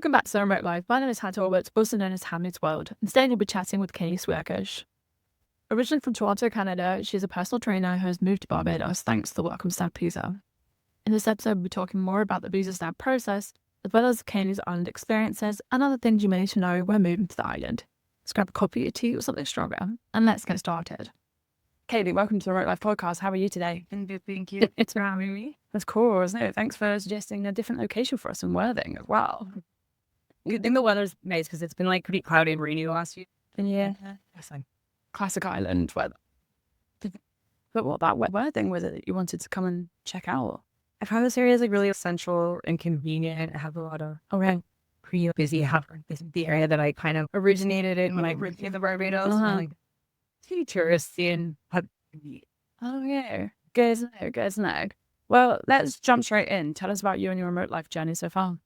Welcome back to Remote Life. My name is Han Talbot, also known as Hamlet's World, and today we'll be chatting with Kaylee Swiergosz. Originally from Toronto, Canada, she's a personal trainer who has moved to Barbados thanks to the Welcome Stamp visa. In this episode, we'll be talking more about the visa stamp process, as well as Kaylee's island experiences and other things you may need to know when moving to the island. Let's grab a coffee or tea or something stronger, and let's get started. Kaylee, welcome to the Remote Life podcast. How are you today? I'm good, thank you. It's for having me. That's cool, isn't it? Thanks for suggesting a different location for us in Worthing as well. I think the weather's nice because it's been like pretty cloudy and rainy the last few. Yeah. It's like Classic island weather. But what about Worthing was it that you wanted to come and check out? I found this area is like really essential and convenient. I have a lot of pretty busy housing. This is the area that I kind of originated in when I lived in the Barbados. And, like pretty touristy and Oh yeah. Good to know, good to know. Well, let's jump straight in. Tell us about you and your remote life journey so far.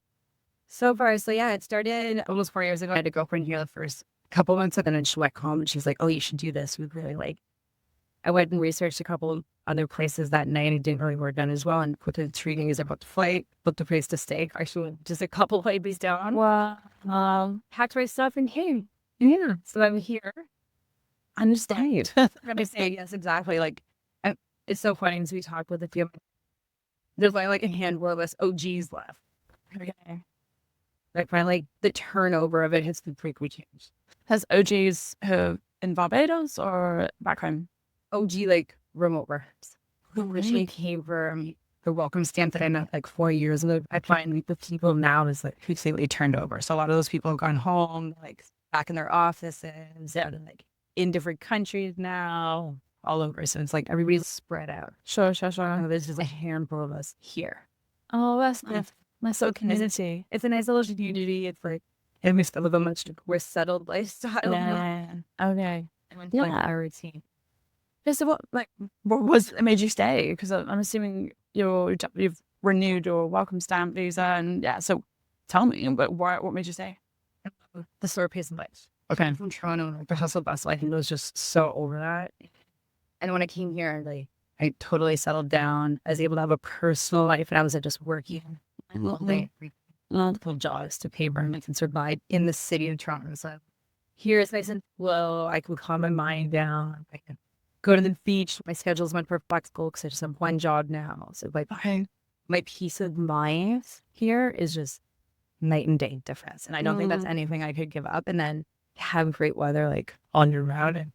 It started almost 4 years ago. I had a girlfriend here the first couple months, and then she went home and she's like, "Oh, you should do this." We really like. I went and researched a couple of other places that night and didn't really work done as well. And what intriguing is about the flight, booked a place to stay. Actually, went just a couple of ladies down. Wow. Packed my stuff and came. Yeah, so I'm here. And stayed. I'm gonna say yes, exactly. Like, it's so funny as we talk with a few. There's like a handful of us OGs left. Okay. Like, the turnover of it has been pretty changed. Has OGs who in Barbados or back home? OG, like, remote workers who originally came from the welcome stamp that I met like 4 years ago. I find like the people now is like completely turned over. So a lot of those people have gone home, like back in their offices, and like in different countries now, all over. So it's like everybody's spread out. Sure. And there's just a handful of us here. Oh, that's nice. Nice little community. It's a nice little community. It's like, and we still live a much more settled lifestyle. Yeah. Okay. I went to like our routine. Yeah, so what was it made you stay? Because I'm assuming you've renewed your welcome stamp visa, and yeah. So tell me, but what made you stay? The slower pace of life. Okay. From Toronto, like the hustle bustle, I think it was just so over that. And when I came here, like I totally settled down. I was able to have a personal life, and I was just working multiple jobs to pay rent and survive in the city of Toronto. So here it's nice and slow. I can calm my mind down. I can go to the beach. My schedule's much more flexible because I just have one job now. So like my peace of mind here is just night and day difference. And I don't think that's anything I could give up. And then have great weather like all year round, and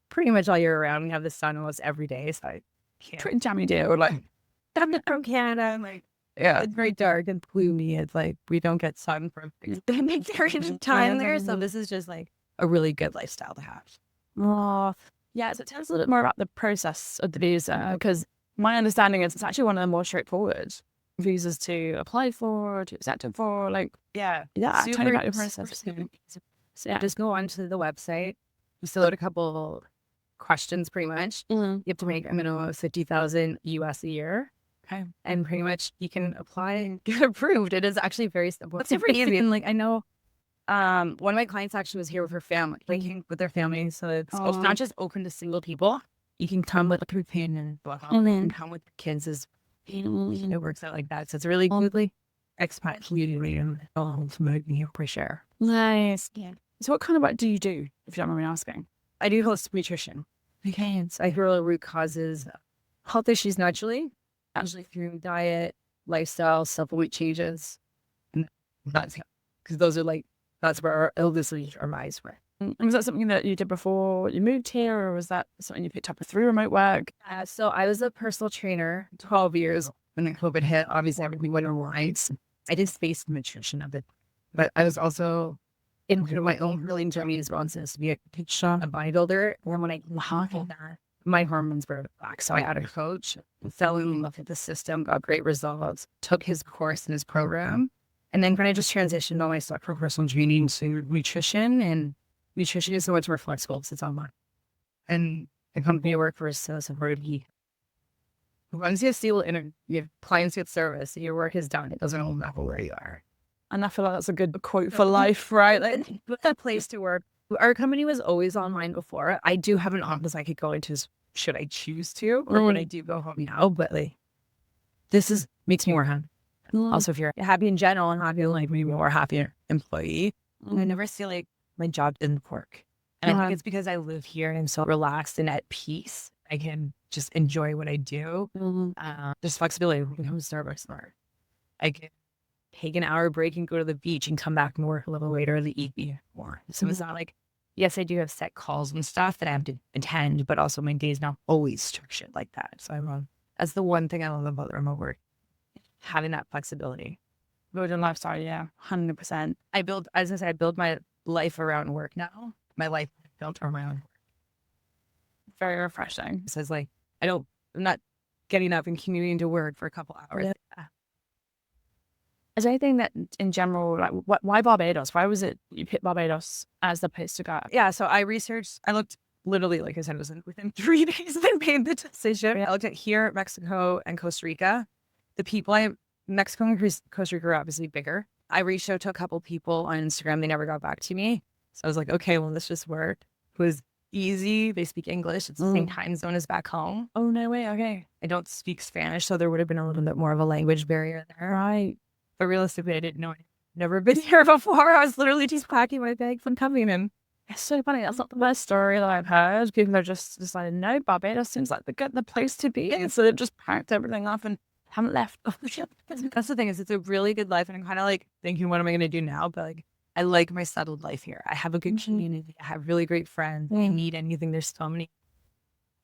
pretty much all year round. We have the sun almost every day. So I can't. Pretty jammy deal, like I'm from Canada. I'm like, yeah, it's very dark and gloomy. It's like we don't get sun for a big period of time there. So this is just like a really good lifestyle to have. Oh, yeah. So tell us a little bit more about the process of the visa, because my understanding is it's actually one of the more straightforward visas to apply for, to accept it for. Like, tell me about your process. So yeah, just go onto the website. You fill out a couple questions, pretty much. You have to make a minimum of 50,000 US a year. Okay. And pretty much you can apply and get approved. It is actually very simple. It's super easy. And like, I know one of my clients actually was here with her family, like with their family. So it's not just open to single people. You can come with a companion and come with the kids as it works out like that. So it's a really good expat community and for sure. Nice. Yeah. So what kind of work do you do, if you don't mind me asking? I do holistic nutrition. Okay. So I heal root causes health issues naturally through diet, lifestyle, supplement changes. And that's because those are like, that's where our illnesses are my spread. Was that something that you did before you moved here, or was that something you picked up through remote work? So I was a personal trainer 12 years when COVID hit. Obviously, everything went online. I did space nutrition of it. But I was also in my own really journey as well, to be a bodybuilder. And when I did that, my hormones were back. So I had a coach, fell in love with the system, got great results, took his course in his program, and then kind of just transitioned all my stuff for personal training to nutrition. And nutrition is so much more flexible because it's online. And the company I work for is so supportive. Once you have stable internet, you have clients get service, your work is done. It doesn't matter where you are. And I feel like that's a good quote for life, right? Like, a place to work. Our company was always online before. I do have an office I could go into should I choose to, or when I do go home now. But like, this makes me more happy. Also, if you're happy in general and happy, like maybe more happier employee, I never feel like my job didn't work. And I think it's because I live here and I'm so relaxed and at peace. I can just enjoy what I do. There's flexibility. We can come to Starbucks more. I can take an hour break and go to the beach and come back and work a little later in the evening more. So it's not like, yes, I do have set calls and stuff that I have to attend, but also my day's not always structured like that. So that's the one thing I love about remote work, having that flexibility. Building lifestyle, yeah, 100%. As I said, I build my life around work now. My life is built around work. Very refreshing. So it's like, I'm not getting up and commuting to work for a couple hours. Yeah. Is there anything that in general, like why Barbados? Why was it you picked Barbados as the place to go? Yeah, so I looked literally, like I said, it was within 3 days I made the decision. I looked at here, Mexico, and Costa Rica. Mexico and Costa Rica are obviously bigger. I reached out to a couple people on Instagram. They never got back to me. So I was like, okay, well, this just worked. It was easy. They speak English. It's the same time zone as back home. Oh, no way. Okay. I don't speak Spanish, so there would have been a little bit more of a language barrier there. Right. But realistically, I didn't know. I'd never been here before. I was literally just packing my bag from coming in. It's so funny. That's not the first story that I've heard. People are just decided, no, Barbados seems like the place to be. And so they've just packed everything up and haven't left. That's the thing, is it's a really good life. And I'm kind of like thinking, what am I going to do now? But like, I like my settled life here. I have a good community. I have really great friends. I need anything. There's so many.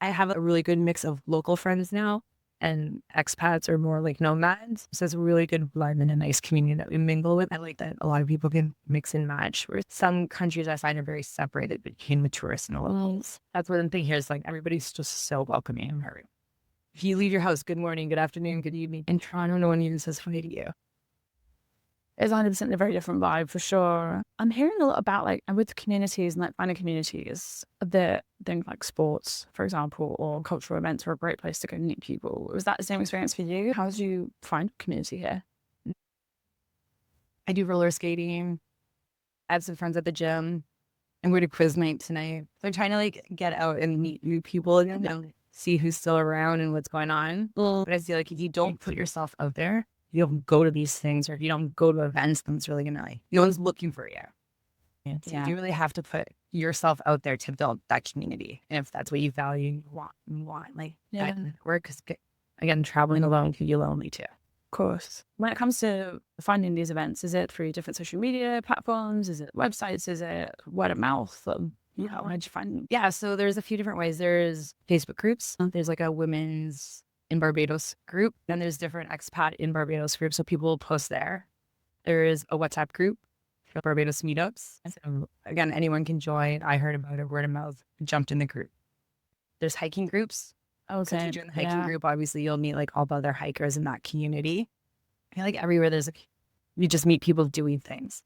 I have a really good mix of local friends now, and expats are more like nomads. So it's a really good blend and a nice community that we mingle with. I like that a lot of people can mix and match. Where some countries I find are very separated between the tourists and the locals. That's one thing here is like everybody's just so welcoming and very. If you leave your house, good morning, good afternoon, good evening. In Toronto, no one even says hi to you. It's 100% a very different vibe for sure. I'm hearing a lot about like, and with communities and like finding communities, that things like sports, for example, or cultural events are a great place to go meet people. Was that the same experience for you? How did you find community here? I do roller skating. I have some friends at the gym. I'm going to quiz night tonight. So I'm trying to like get out and meet new people and see who's still around and what's going on. But I feel like if you don't put yourself out there, you don't go to these things, or if you don't go to events, then it's really going to like, no one's looking for you. So you really have to put yourself out there to build that community. And if that's what you value, you want like that work. Because again, traveling alone can be lonely too. Of course. When it comes to finding these events, is it through different social media platforms? Is it websites? Is it word of mouth? How did you find them? Yeah, so there's a few different ways. There's Facebook groups. There's like a women's in Barbados group. Then there's different expat in Barbados groups. So people will post there. There is a WhatsApp group for Barbados meetups. So again, anyone can join. I heard about it, word of mouth, jumped in the group. There's hiking groups. Okay. If you join the hiking group, obviously you'll meet like all the other hikers in that community. I feel like everywhere you just meet people doing things.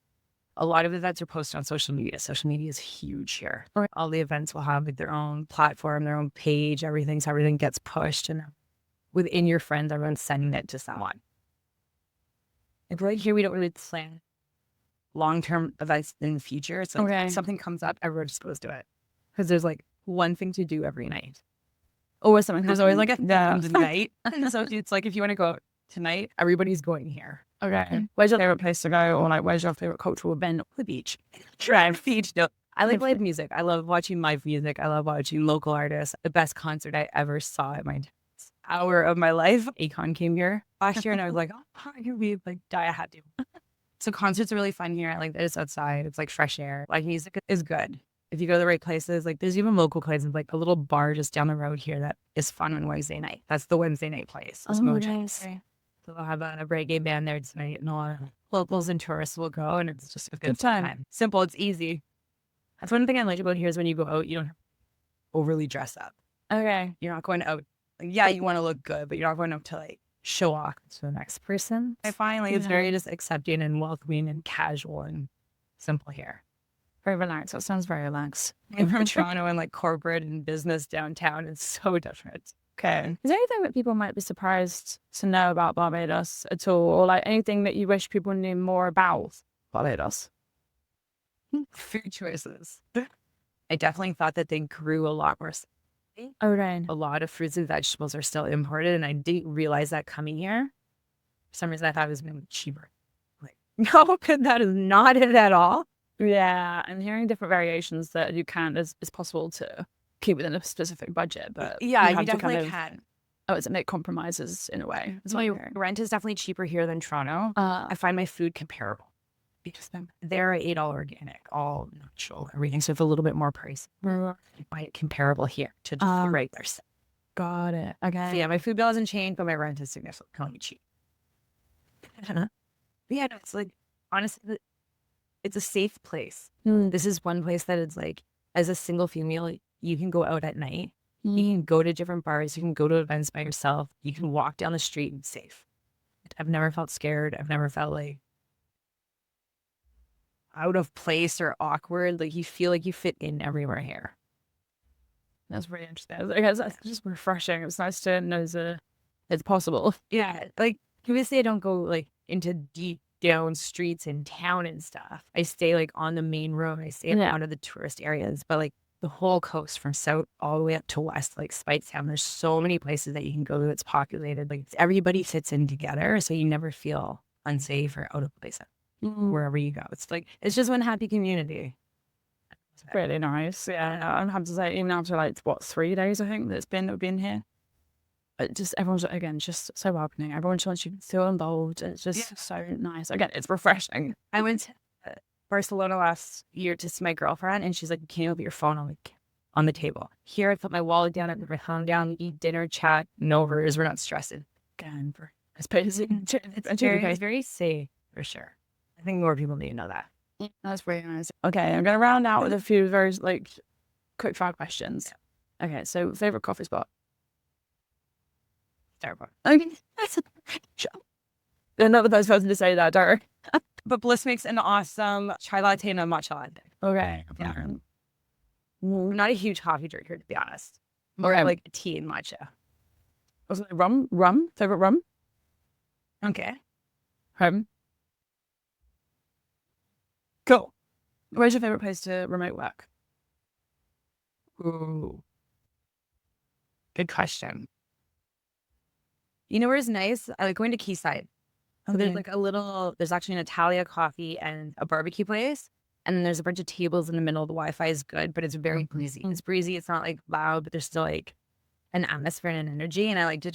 A lot of events are posted on social media. Social media is huge here. Right. All the events will have like their own platform, their own page, everything. So everything gets pushed, and within your friends, everyone's sending it to someone. Like right here, we don't really plan long-term events in the future. It's like if something comes up, everyone just goes to it. Because there's like one thing to do every night. Or something. There's always like a night. So it's like, if you want to go out tonight, everybody's going here. Okay. Where's your favorite place to go? Or like, where's your favorite cultural event? The beach. Beach. No. I like live music. I love watching live music. I love watching local artists. The best concert I ever saw at my hour of my life. Akon came here last year, and I was like, oh, I could be like, die. I had to. So concerts are really fun here. I like that it's outside. It's like fresh air. Like music is good. If you go to the right places, like there's even local places, like a little bar just down the road here that is fun on Wednesday night. That's the Wednesday night place. Oh, nice. So they'll have a reggae band there tonight, and a lot of locals and tourists will go, and it's just a good time. Simple, it's easy. That's one thing I like about here is when you go out, you don't have to overly dress up. Okay. You're not going out. Like, yeah, you want to look good, but you're not going out to like show off to the next person. I find like it's very just accepting and welcoming and casual and simple here. Very relaxed. That sounds very relaxed. I'm from Toronto, and like corporate and business downtown is so different. Okay. Is there anything that people might be surprised to know about Barbados at all? Or like anything that you wish people knew more about Barbados? Food choices. I definitely thought that they grew a lot more. Okay. A lot of fruits and vegetables are still imported, and I didn't realize that coming here. some reason I thought it was going to be cheaper. Like, no, that is not it at all. Yeah, I'm hearing different variations that you can. It's possible to keep within a specific budget, but Yeah, you have you to definitely kind of, can. it's make compromises in a way. It's My like, rent is definitely cheaper here than Toronto. I find my food comparable. Because they're $8 organic, all natural, everything. So it's a little bit more pricey. I find it comparable here to just the regular stuff. got it. Okay. So yeah, my food bill hasn't changed, but my rent is significantly cheap. But yeah, no, it's like, honestly, it's a safe place. This is one place that is like, as a single female, you can go out at night. You can go to different bars. You can go to events by yourself. You can walk down the street and safe. I've never felt scared. I've never felt like out of place or awkward. Like you feel like you fit in everywhere here. That's really interesting. I guess that's just refreshing. It's nice to know that it's possible. Yeah, like obviously I don't go like into deep down streets in town and stuff. I stay like on the main road. I stay out of the tourist areas, but like the whole coast from south all the way up to west, like Spitetown, there's so many places that you can go to that's populated. Like everybody fits in together, so you never feel unsafe or out of place wherever you go. It's like it's just one happy community. Really nice. Yeah, I have to say, even after like 3 days, I think that's been here. Just everyone's again just so welcoming. Everyone just wants you to feel involved. It's just so nice. Again, it's refreshing. I went to Barcelona last year to see my girlfriend, and she's like, "You can't put your phone on the table." Here, I put my wallet down, I put my phone down, eat dinner, chat, no worries. We're not stressing. Again, it's very safe for sure. I think more people need to know that. That's really nice. Okay, I'm gonna round out with a few very like quick fire questions. Yeah. Okay, so favorite coffee spot. Starbucks. Okay, that's a show. They're not the first person to say that, Derek. But Bliss makes an awesome chai latte and a matcha latte. Okay. Yeah. I'm not a huge coffee drinker, to be honest. More like tea and matcha. Was it rum? Favorite rum? Okay. Home. Cool. Where's your favorite place to remote work? Ooh. Good question. You know where's nice? I like going to Quayside. So there's like there's actually an Italia coffee and a barbecue place. And then there's a bunch of tables in the middle. The Wi-Fi is good, but it's very breezy. It's breezy. It's not like loud, but there's still like an atmosphere and an energy. And I like to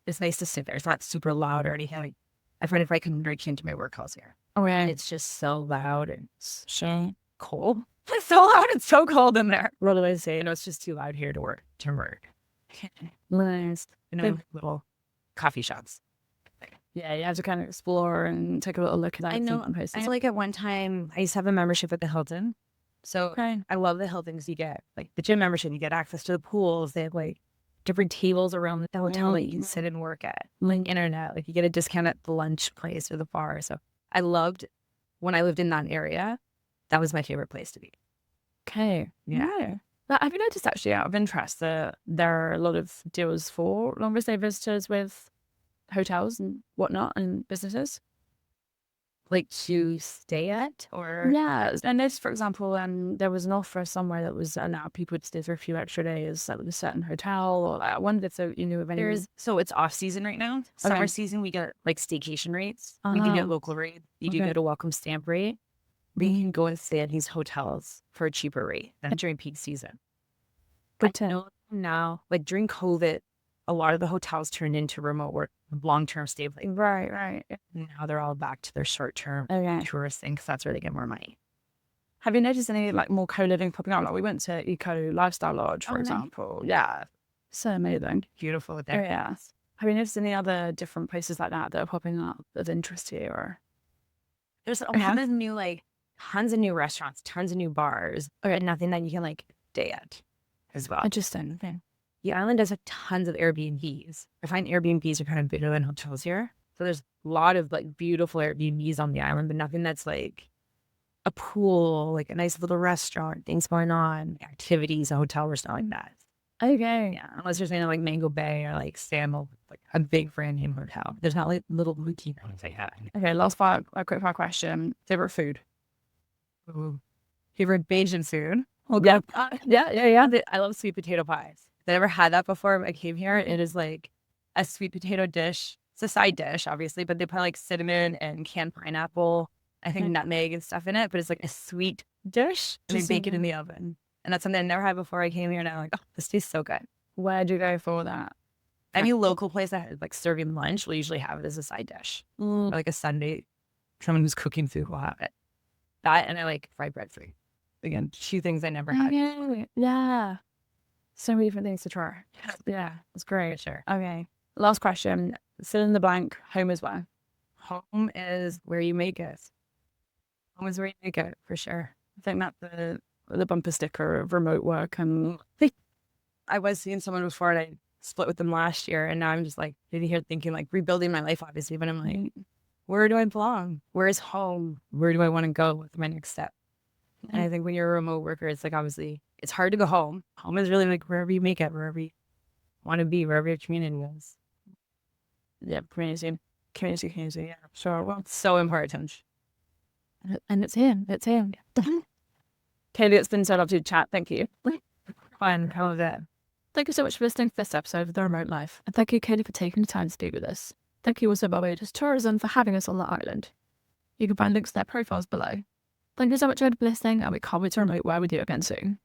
it's nice to sit there. It's not super loud or anything. I find if I can break into my work calls here. Oh, yeah. It's just so loud and so cold. It's so loud and so cold in there. What do I say? You know, it's just too loud here to work. Nice. You know, little coffee shops. Yeah, you have to kind of explore and take a little look at that. I know. I like at one time, I used to have a membership at the Hilton. So I love the Hilton because you get like the gym membership, you get access to the pools. They have like different tables around the hotel that you can sit and work at. Like internet, like you get a discount at the lunch place or the bar. So I loved when I lived in that area. That was my favorite place to be. Okay. Yeah. But have you noticed actually out of interest that there are a lot of deals for longer stay visitors with hotels and whatnot and businesses? Like to stay at or? Yeah. And this, for example, there was an offer somewhere that was now people would stay for a few extra days at a certain hotel. Or I wondered if you knew of any. So it's off season right now. Summer season, we get like staycation rates. We can get local rate. You do get a welcome stamp rate. We can go and stay at these hotels for a cheaper rate than during peak season. But now, like during COVID, a lot of the hotels turned into remote work, long-term stay. Right. Now they're all back to their short-term tourist thing because that's where they get more money. Have you noticed any like more co-living popping up? Like we went to Eco Lifestyle Lodge, for example. Yeah. So amazing. Beautiful there. Yeah. Have you noticed any other different places like that are popping up of interest to you? Or there's a lot of new, like tons of new restaurants, tons of new bars, and nothing that you can like stay at as well. Interesting. Okay. The island does have tons of Airbnbs. I find Airbnbs are kind of bigger than hotels here. So there's a lot of like beautiful Airbnbs on the island, but nothing that's like a pool, like a nice little restaurant, things going on, activities, a hotel or something like that. Okay. Yeah. Unless you're saying like Mango Bay or like Sandal, like a big brand name hotel. There's not like little routine ones like that. Okay. A quick fire question. Favorite food? Ooh. Favorite Bayesian food? Oh, yeah. Yeah. I love sweet potato pies. I never had that before when I came here. It is like a sweet potato dish It's a side dish, obviously, but they put like cinnamon and canned pineapple, I think nutmeg and stuff in it, but it's like a sweet dish. And they bake it in the oven. And that's something I never had before I came here. And I'm like, oh, this tastes so good. Where do you go for that? Any local place that like serving lunch will usually have it as a side dish. Or like a Sunday, someone who's cooking food will have it. That, and I like fried breadfruit. Again, 2 things I never had. Yeah. So many different things to try. Yeah, it's great. Sure. Okay. Last question. Fill in the blank. Home is where? Home is where you make it. Home is where you make it, for sure. I think that's the bumper sticker of remote work. And I was seeing someone before and I split with them last year. And now I'm just like sitting here thinking like rebuilding my life, obviously. But I'm like, where do I belong? Where is home? Where do I want to go with my next step? And I think when you're a remote worker, it's like obviously it's hard to go home. Home is really like wherever you make it, wherever you want to be, wherever your community is. yeah, community. Yeah, sure. Well, It's so important. and it's here. It's here. Kaylee, it's been so lovely to chat. Thank you. Fun. How was that? Thank you so much for listening to this episode of The Remote Life. And thank you, Kaylee, for taking the time to speak with us. Thank you also, Barbados Tourism, for having us on the island. You can find links to their profiles below. Thank you so much for listening, and we can't wait to remote where we do again soon.